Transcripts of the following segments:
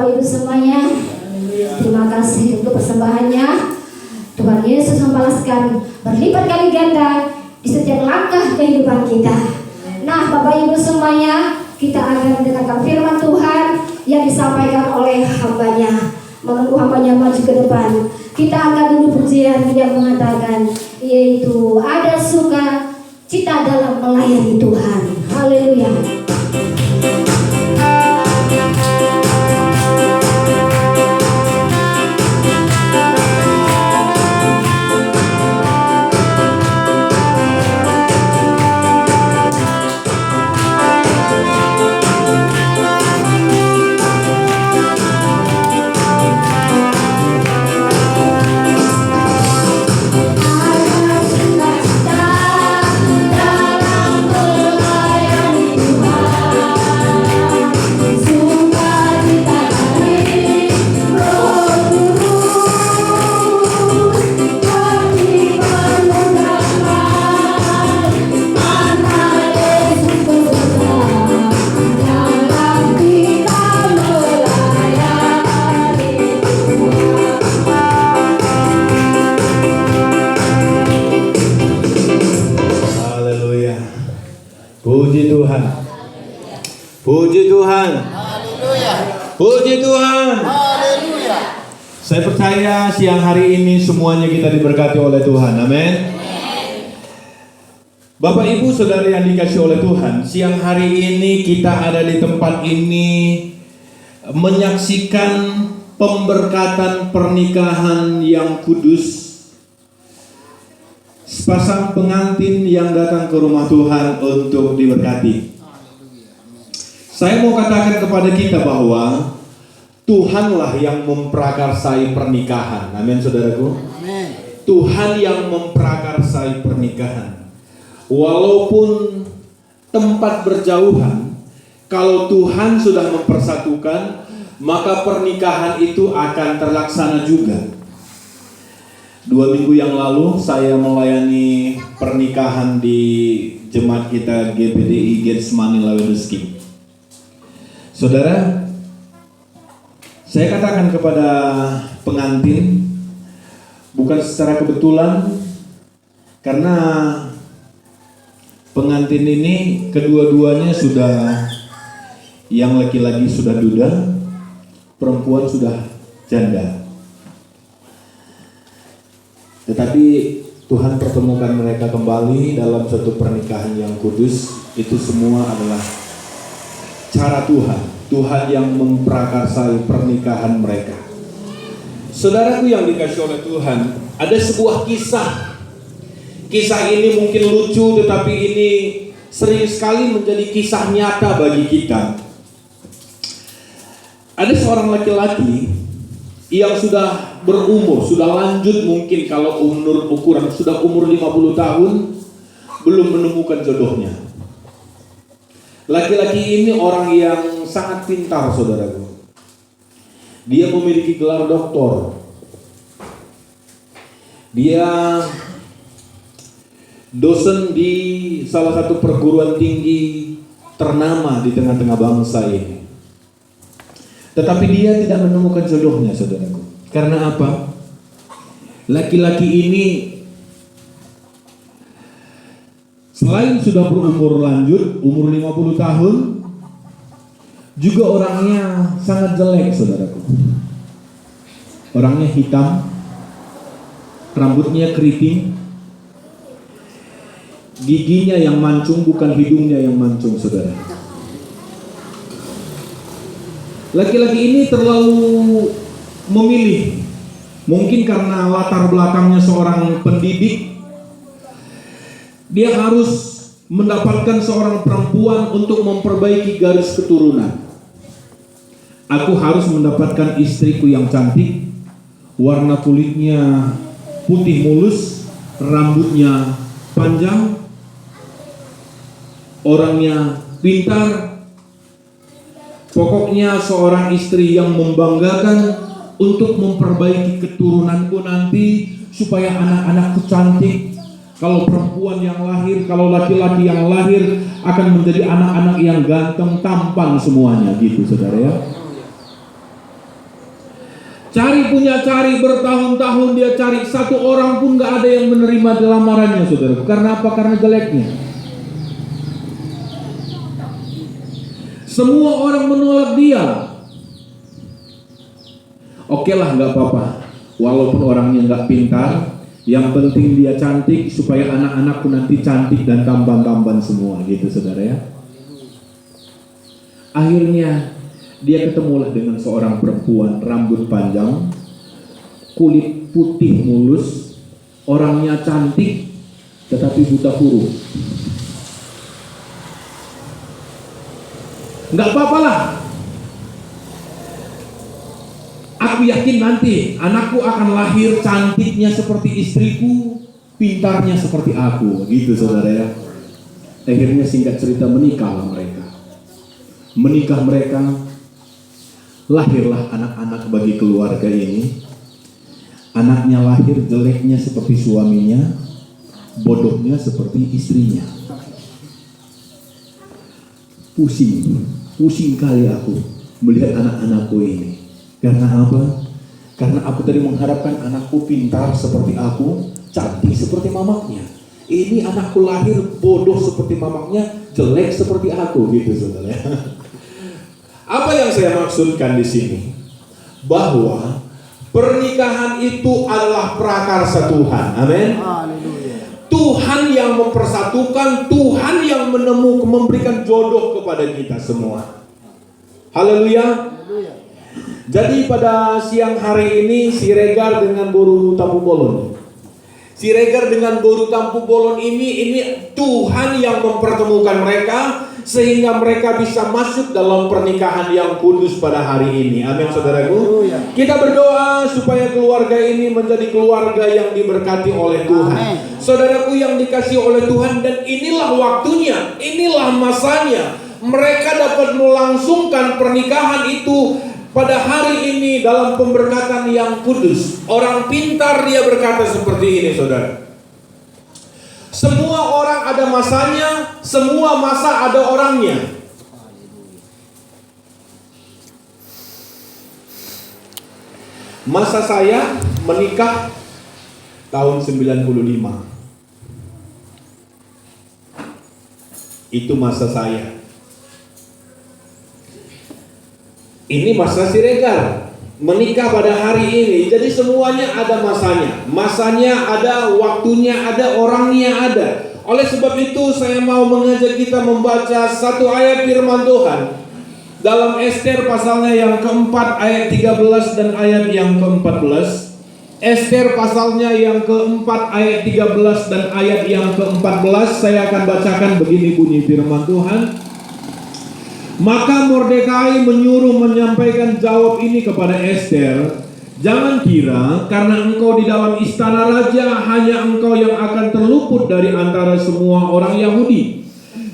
Bapak Ibu semuanya. Terima kasih untuk persembahannya. Tuhan Yesus membalaskan berlipat kali ganda di setiap langkah kehidupan kita. Nah, Bapak Ibu semuanya, kita akan mendengarkan firman Tuhan yang disampaikan oleh hambanya. Menunggu hambanya maju ke depan, kita akan dulu pujian yang mengatakan, yaitu ada suka cita dalam melayani Tuhan. Haleluya. Puji Tuhan. Puji Tuhan. Haleluya. Puji Tuhan. Haleluya. Saya percaya siang hari ini semuanya kita diberkati oleh Tuhan. Amin. Bapak Ibu Saudara yang dikasihi oleh Tuhan, siang hari ini kita ada di tempat ini menyaksikan pemberkatan pernikahan yang kudus. Sepasang pengantin yang datang ke rumah Tuhan untuk diberkati. Saya mau katakan kepada kita bahwa Tuhanlah yang memprakarsai pernikahan. Amin, saudaraku. Amin. Tuhan yang memprakarsai pernikahan. Walaupun tempat berjauhan, kalau Tuhan sudah mempersatukan, maka pernikahan itu akan terlaksana juga. 2 minggu yang lalu saya melayani pernikahan di jemaat kita GPDI Getsemani Lawedeski. Saudara, saya katakan kepada pengantin, bukan secara kebetulan, karena pengantin ini kedua-duanya sudah, yang laki-laki sudah duda, perempuan sudah janda. Tetapi Tuhan pertemukan mereka kembali dalam satu pernikahan yang kudus. Itu semua adalah cara Tuhan. Tuhan yang memprakarsai pernikahan mereka. Saudaraku yang dikasihi oleh Tuhan, ada sebuah kisah. Kisah ini mungkin lucu, tetapi ini sering sekali menjadi kisah nyata bagi kita. Ada seorang laki-laki yang sudah berumur, sudah lanjut, mungkin kalau ukuran sudah umur 50 tahun, belum menemukan jodohnya. Laki-laki ini orang yang sangat pintar, saudaraku. Dia memiliki gelar doktor. Dia dosen di salah satu perguruan tinggi ternama di tengah-tengah bangsa ini. Tetapi dia tidak menemukan jodohnya, saudaraku. Karena apa? Laki-laki ini selain sudah berumur lanjut, umur 50 tahun, juga orangnya sangat jelek, saudaraku. Orangnya hitam, rambutnya keriting, giginya yang mancung, bukan hidungnya yang mancung, saudara. Laki-laki ini terlalu memilih, mungkin karena latar belakangnya seorang pendidik, dia harus mendapatkan seorang perempuan untuk memperbaiki garis keturunan. Aku harus mendapatkan istriku yang cantik, warna kulitnya putih mulus, rambutnya panjang, orangnya pintar. Pokoknya seorang istri yang membanggakan untuk memperbaiki keturunanku nanti supaya anak-anakku cantik. Kalau perempuan yang lahir, kalau laki-laki yang lahir akan menjadi anak-anak yang ganteng, tampan semuanya, gitu saudara ya. cari bertahun-tahun dia cari, satu orang pun gak ada yang menerima lamarannya, saudara. Karena apa? Karena jeleknya. Semua orang menolak dia. Oke lah, gak apa-apa. Walaupun orangnya gak pintar, yang penting dia cantik, supaya anak-anakku nanti cantik dan tampan-tampan semua, gitu saudara ya. Akhirnya dia ketemulah dengan seorang perempuan rambut panjang, kulit putih mulus, orangnya cantik tetapi buta huruf. Nggak apa-apa lah, aku yakin nanti anakku akan lahir cantiknya seperti istriku, pintarnya seperti aku, gitu saudara ya. Akhirnya singkat cerita menikahlah mereka. Menikah mereka, lahirlah anak-anak bagi keluarga ini. Anaknya lahir jeleknya seperti suaminya, bodohnya seperti istrinya. Pusing kali aku melihat anak-anakku ini. Karena apa? Karena aku tadi mengharapkan anakku pintar seperti aku, cantik seperti mamaknya. Ini anakku lahir bodoh seperti mamaknya, jelek seperti aku, gitu saudara. Apa yang saya maksudkan di sini? Bahwa pernikahan itu adalah prakarsa Tuhan. Amin. Tuhan yang mempersatukan, Tuhan yang memberikan jodoh kepada kita semua. Haleluya. Jadi pada siang hari ini Siregar dengan Boru Tampu Bolon. Siregar dengan Boru Tampu Bolon ini Tuhan yang mempertemukan mereka sehingga mereka bisa masuk dalam pernikahan yang kudus pada hari ini. Amin saudaraku. Kita berdoa supaya keluarga ini menjadi keluarga yang diberkati oleh Tuhan. Amin. Saudaraku yang dikasihi oleh Tuhan, dan inilah waktunya, inilah masanya mereka dapat melangsungkan pernikahan itu pada hari ini dalam pemberkatan yang kudus. Orang pintar dia berkata seperti ini, saudara. Semua orang ada masanya, semua masa ada orangnya. Masa saya menikah tahun 95. Itu masa saya. Ini masa Siregar menikah pada hari ini. Jadi semuanya ada masanya. Masanya ada, waktunya ada, orangnya ada. Oleh sebab itu saya mau mengajak kita membaca satu ayat firman Tuhan dalam Ester pasalnya yang keempat ayat 13 dan ayat yang ke-14. Ester pasalnya yang keempat ayat 13 dan ayat yang ke-14. Saya akan bacakan, begini bunyi firman Tuhan. Maka Mordekai menyuruh menyampaikan jawab ini kepada Ester. Jangan kira karena engkau di dalam istana raja hanya engkau yang akan terluput dari antara semua orang Yahudi.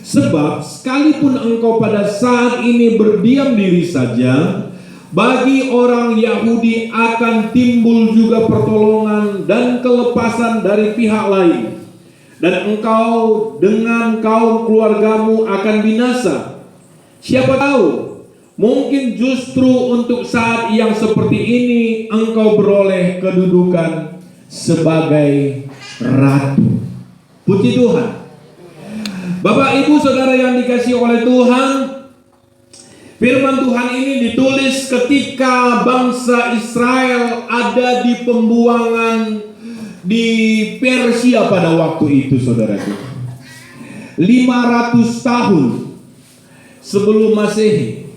Sebab sekalipun engkau pada saat ini berdiam diri saja, bagi orang Yahudi akan timbul juga pertolongan dan kelepasan dari pihak lain. Dan engkau dengan kaum keluargamu akan binasa. Siapa tahu, mungkin justru untuk saat yang seperti ini engkau beroleh kedudukan sebagai ratu. Puji Tuhan. Bapak Ibu Saudara yang dikasihi oleh Tuhan, firman Tuhan ini ditulis ketika bangsa Israel ada di pembuangan di Persia pada waktu itu, saudaraku. 500 tahun sebelum Masehi.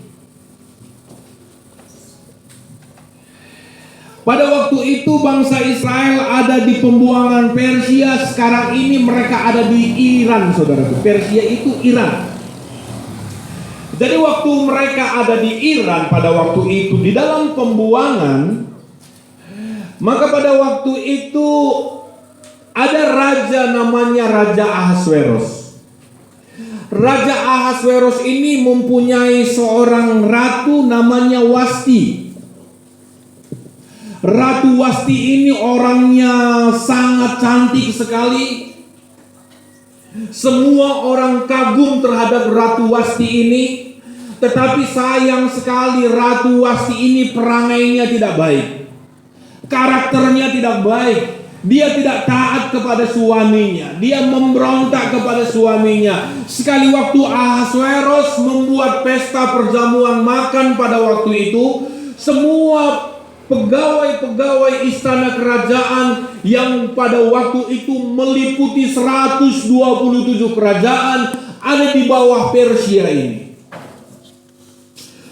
Pada waktu itu bangsa Israel ada di pembuangan Persia. Sekarang ini mereka ada di Iran, saudaraku. Persia itu Iran. Jadi waktu mereka ada di Iran pada waktu itu di dalam pembuangan, maka pada waktu itu ada raja namanya Raja Ahasveros. Raja Ahasveros ini mempunyai seorang ratu namanya Wasti. Ratu Wasti ini orangnya sangat cantik sekali. Semua orang kagum terhadap Ratu Wasti ini. Tetapi sayang sekali Ratu Wasti ini perangainya tidak baik. karakternya tidak baik. Dia tidak taat kepada suaminya. Dia memberontak kepada suaminya. Sekali waktu Ahasweros membuat pesta perjamuan makan pada waktu itu, semua pegawai-pegawai istana kerajaan yang pada waktu itu meliputi 127 kerajaan ada di bawah Persia ini.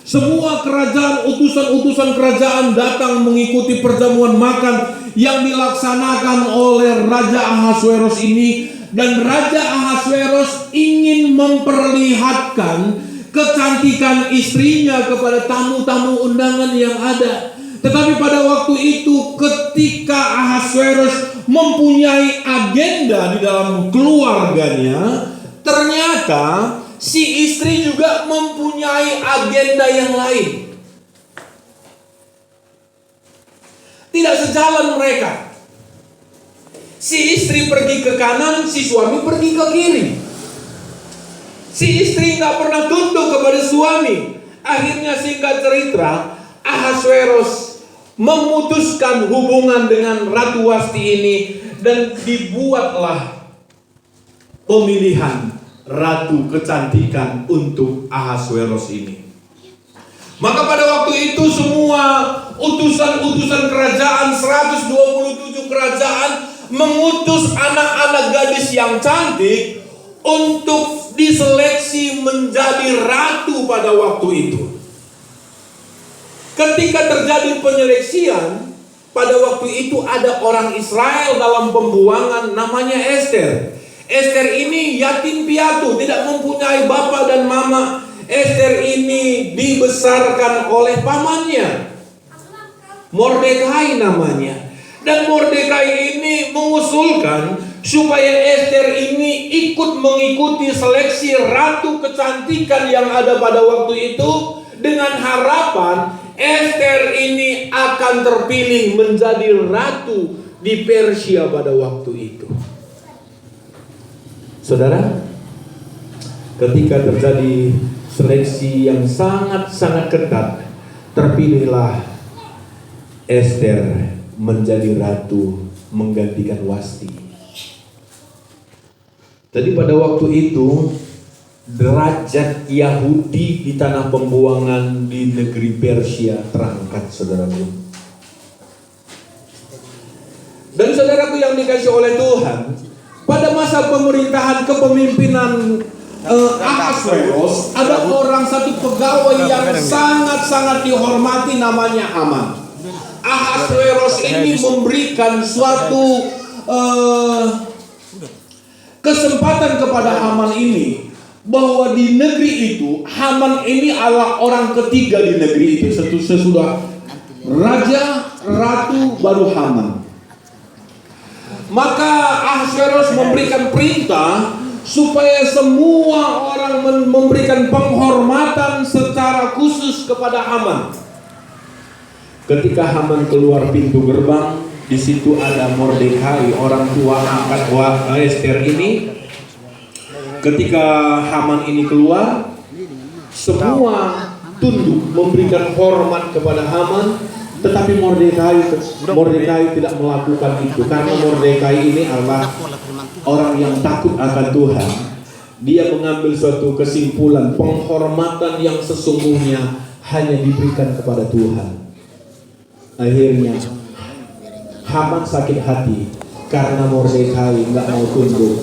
Semua kerajaan, utusan-utusan kerajaan datang mengikuti perjamuan makan yang dilaksanakan oleh Raja Ahasweros ini. Dan Raja Ahasweros ingin memperlihatkan kecantikan istrinya kepada tamu-tamu undangan yang ada. Tetapi pada waktu itu ketika Ahasweros mempunyai agenda di dalam keluarganya, ternyata si istri juga mempunyai agenda yang lain. Tidak sejalan mereka. Si istri pergi ke kanan, si suami pergi ke kiri. Si istri nggak pernah tunduk kepada suami. Akhirnya singkat cerita, Ahasweros memutuskan hubungan dengan Ratu Wasti ini dan dibuatlah pemilihan ratu kecantikan untuk Ahasweros ini. Maka pada waktu itu semua utusan-utusan kerajaan, 127 kerajaan mengutus anak-anak gadis yang cantik untuk diseleksi menjadi ratu pada waktu itu. Ketika terjadi penyeleksian, pada waktu itu ada orang Israel dalam pembuangan namanya Ester. Ester ini yatim piatu, tidak mempunyai bapak dan mama. Ester ini dibesarkan oleh pamannya, Mordekai namanya. Dan Mordekai ini mengusulkan supaya Ester ini ikut mengikuti seleksi ratu kecantikan yang ada pada waktu itu, dengan harapan Ester ini akan terpilih menjadi ratu di Persia pada waktu itu. Saudara, ketika terjadi seleksi yang sangat-sangat ketat, terpilihlah Ester menjadi ratu menggantikan Wasti. Jadi pada waktu itu derajat Yahudi di tanah pembuangan di negeri Persia terangkat, saudaraku. Dan saudaraku yang dikasih oleh Tuhan, pada masa pemerintahan kepemimpinan Ahasweros, ada satu pegawai yang sangat-sangat dihormati namanya Haman. Ahasweros ini memberikan suatu kesempatan kepada Haman ini, bahwa di negeri itu Haman ini adalah orang ketiga di negeri itu. Sesudah raja, ratu, baru Haman. Maka Ahasweros memberikan perintah supaya semua orang memberikan penghormatan secara khusus kepada Haman. Ketika Haman keluar pintu gerbang, di situ ada Mordekai, orang tua angkat Ester ini. Ketika Haman ini keluar, semua tunduk memberikan hormat kepada Haman. Tetapi Mordekai tidak melakukan itu, karena Mordekai ini adalah orang yang takut akan Tuhan. Dia mengambil suatu kesimpulan, penghormatan yang sesungguhnya hanya diberikan kepada Tuhan. Akhirnya Haman sakit hati karena Mordekai nggak mau tunduk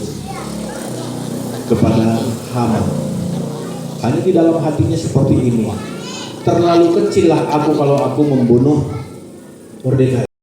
kepada Haman. Hanya di dalam hatinya seperti ini, terlalu kecil lah aku kalau aku membunuh Mordekai.